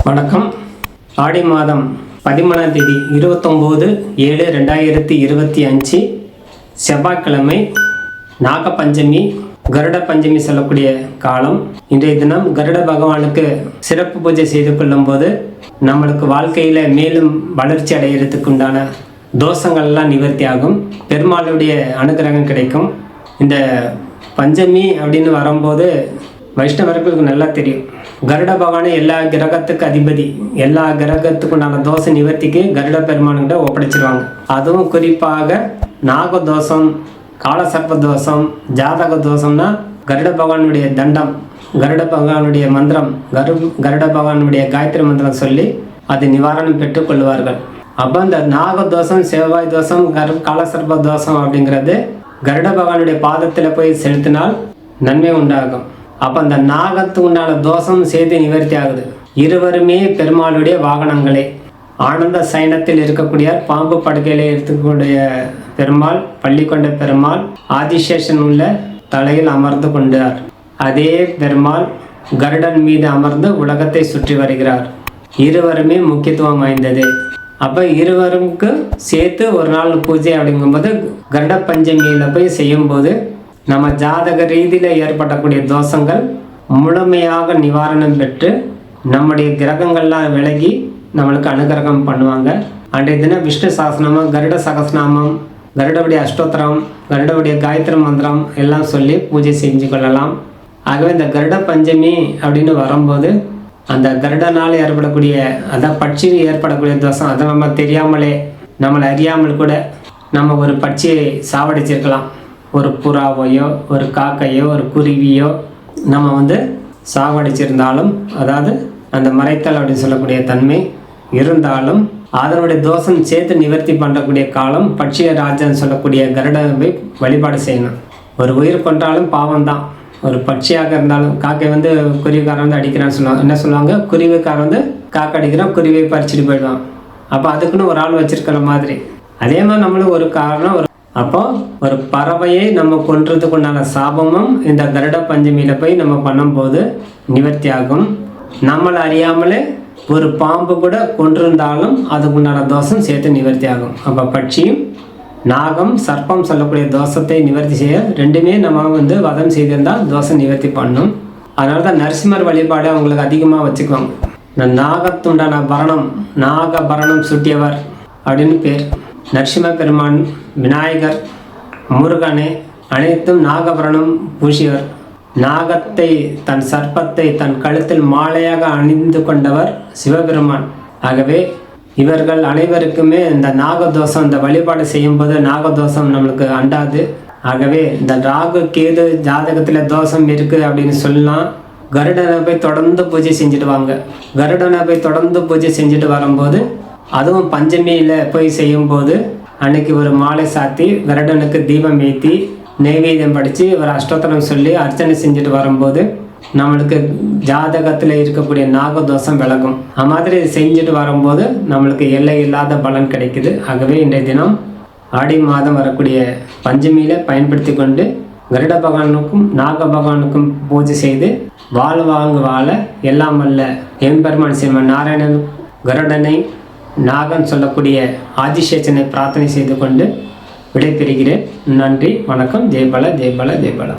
வணக்கம். ஆடி மாதம் 13ஆம் தேதி 29/7/2025 செவ்வாய்க்கிழமை, நாகப்பஞ்சமி, கருட பஞ்சமி சொல்லக்கூடிய காலம். இன்றைய தினம் கருட பகவானுக்கு சிறப்பு பூஜை செய்து கொள்ளும் போது நம்மளுக்கு வாழ்க்கையில் மேலும் வளர்ச்சி அடைகிறதுக்கு உண்டான தோஷங்கள்லாம் நிவர்த்தி ஆகும். பெருமாளுடைய அனுகிரகம் கிடைக்கும். இந்த பஞ்சமி அப்படின்னு வரும்போது வைஷ்ணவர்களுக்கு நல்லா தெரியும், கருட பகவானை எல்லா கிரகத்துக்கு அதிபதி, எல்லா கிரகத்துக்கு உண்டான தோஷ நிவர்த்திக்கு கருட பெருமான்கிட்ட ஒப்படைச்சிருவாங்க. அதுவும் குறிப்பாக நாக தோஷம், காலசர்ப்ப தோஷம், ஜாதக தோஷம்னா கருட பகவானுடைய தண்டம், கருட பகவானுடைய மந்திரம், கருட பகவானுடைய காயத்ரி மந்திரம் சொல்லி அது நிவாரணம் பெற்றுக்கொள்வார்கள். அப்போ இந்த நாக தோஷம், செவ்வாய் தோஷம், காலசர்ப்ப தோஷம் அப்படிங்கிறது கருட பகவானுடைய பாதத்தில் போய் செலுத்தினால் நன்மை உண்டாகும். அப்போ அந்த நாகத்துக்கு உண்டான தோஷம் சேர்த்து நிவர்த்தி ஆகுது. இருவருமே பெருமாளுடைய வாகனங்களே. ஆனந்த சயனத்தில் இருக்கக்கூடிய பாம்பு படுக்கையில் இருக்கக்கூடிய பெருமாள், பள்ளி கொண்ட பெருமாள் ஆதிசேஷன் உள்ள தலையில் அமர்ந்து கொண்டார். அதே பெருமாள் கருடன் மீது அமர்ந்து உலகத்தை சுற்றி வருகிறார். இருவருமே முக்கியத்துவம் வாய்ந்தது. அப்போ இருவருக்கு சேர்த்து ஒரு நாள் பூஜை அப்படிங்கும்போது கருட பஞ்சமியில் போய் செய்யும்போது நம்ம ஜாதக ரீதியில் ஏற்படக்கூடிய தோஷங்கள் முழுமையாக நிவாரணம் பெற்று நம்முடைய கிரகங்கள்லாம் விலகி நம்மளுக்கு அனுகிரகம் பண்ணுவாங்க. அன்றைய தினம் விஷ்ணு சாசனமும், கருட சகஸ்நாமம், கருடவுடைய அஷ்டோத்திரம், கருடவுடைய காயத்ரி மந்திரம் எல்லாம் சொல்லி பூஜை செஞ்சு கொள்ளலாம். ஆகவே இந்த கருட பஞ்சமி அப்படின்னு வரும்போது அந்த கருடனால் ஏற்படக்கூடிய, அதான் பட்சியில் ஏற்படக்கூடிய தோஷம், அதை நம்ம தெரியாமலே, நம்மளை அறியாமல் கூட நம்ம ஒரு பட்சியை சாவடிச்சிருக்கலாம். ஒரு புறாவையோ, ஒரு காக்கையோ, ஒரு குருவியோ நம்ம சாவடிச்சிருந்தாலும், அதாவது அந்த மறைத்தல் அப்படின்னு சொல்லக்கூடிய தன்மை இருந்தாலும் அதனுடைய தோஷம் சேர்த்து நிவர்த்தி பண்ணக்கூடிய காலம் பட்சிய ராஜான்னு சொல்லக்கூடிய கருடனை வழிபாடு செய்யணும். ஒரு உயிர் கொன்றாலும் பாவம்தான். ஒரு பட்சியாக இருந்தாலும், காக்கை குருவிக்காரன் அடிக்கிறான்னு சொல்லுவாங்க. என்ன சொல்லுவாங்க, குருவிக்காரன் காக்கை அடிக்கிறான், குருவியை பறிச்சுட்டு போயிடுவான். அப்போ அதுக்குன்னு ஒரு ஆள் வச்சிருக்கிற மாதிரி அதே மாதிரி நம்மளும் ஒரு காரணம். அப்போ ஒரு பறவையை நம்ம கொன்றதுக்கு உண்டான சாபமும் இந்த கருட பஞ்சமியில் போய் நம்ம பண்ணும்போது நிவர்த்தி ஆகும். நம்மளை அறியாமலே ஒரு பாம்பு கூட கொன்றிருந்தாலும் அதுக்கு உண்டான தோஷம் சேர்த்து நிவர்த்தி ஆகும். அப்போ பட்சியும் நாகம், சர்ப்பம் சொல்லக்கூடிய தோஷத்தை நிவர்த்தி செய்ய ரெண்டுமே நம்ம வதம் செய்திருந்தால் தோஷம் நிவர்த்தி பண்ணும். அதனால தான் நரசிம்மர் வழிபாடு அவங்களுக்கு அதிகமாக வச்சுக்குவாங்க. இந்த நாகத்துண்டான பரணம், நாகபரணம் சுட்டியவர் அப்படின்னு பேர். நரசிம்ம பெருமான், விநாயகர், முருகனே அனைத்தும் நாகபரணம் பூசியவர். நாகத்தை, தன் சர்ப்பத்தை தன் கழுத்தில் மாலையாக அணிந்து கொண்டவர் சிவபெருமான். ஆகவே இவர்கள் அனைவருக்குமே இந்த நாகதோஷம், இந்த வழிபாடு செய்யும்போது நாகதோஷம் நம்மளுக்கு அண்டாது. ஆகவே இந்த ராகு கேது ஜாதகத்தில் தோஷம் இருக்குது அப்படின்னு சொல்லலாம். கருடனை போய் தொடர்ந்து பூஜை செஞ்சுட்டு வாங்க. கருடனை போய் தொடர்ந்து பூஜை செஞ்சுட்டு வரும்போது, அதுவும் பஞ்சமியில் போய் செய்யும்போது அன்னைக்கு ஒரு மாலை சாத்தி கருடனுக்கு தீபம் ஏற்றி நெய்வேத்தியம் படித்து ஒரு அஷ்டோத்திரம் சொல்லி அர்ச்சனை செஞ்சுட்டு வரும்போது நம்மளுக்கு ஜாதகத்தில் இருக்கக்கூடிய நாகதோஷம் விலகும். அது மாதிரி செஞ்சுட்டு வரும்போது நம்மளுக்கு எல்லை இல்லாத பலன் கிடைக்குது. ஆகவே இன்றைய தினம் ஆடி மாதம் வரக்கூடிய பஞ்சமியில் பயன்படுத்தி கொண்டு கருட பகவானுக்கும் நாக பகவானுக்கும் பூஜை செய்து வாழ எல்லாம் வல்ல எம்பெருமான் சிவன் நாராயணன் கருடனை, நாகன் சொல்லக்கூடிய ஆதிசேஷனை பிரார்த்தனை செய்து கொண்டு விடைபெறுகிறேன். நன்றி, வணக்கம். ஜெய்பல ஜெய்பல ஜெய்பல.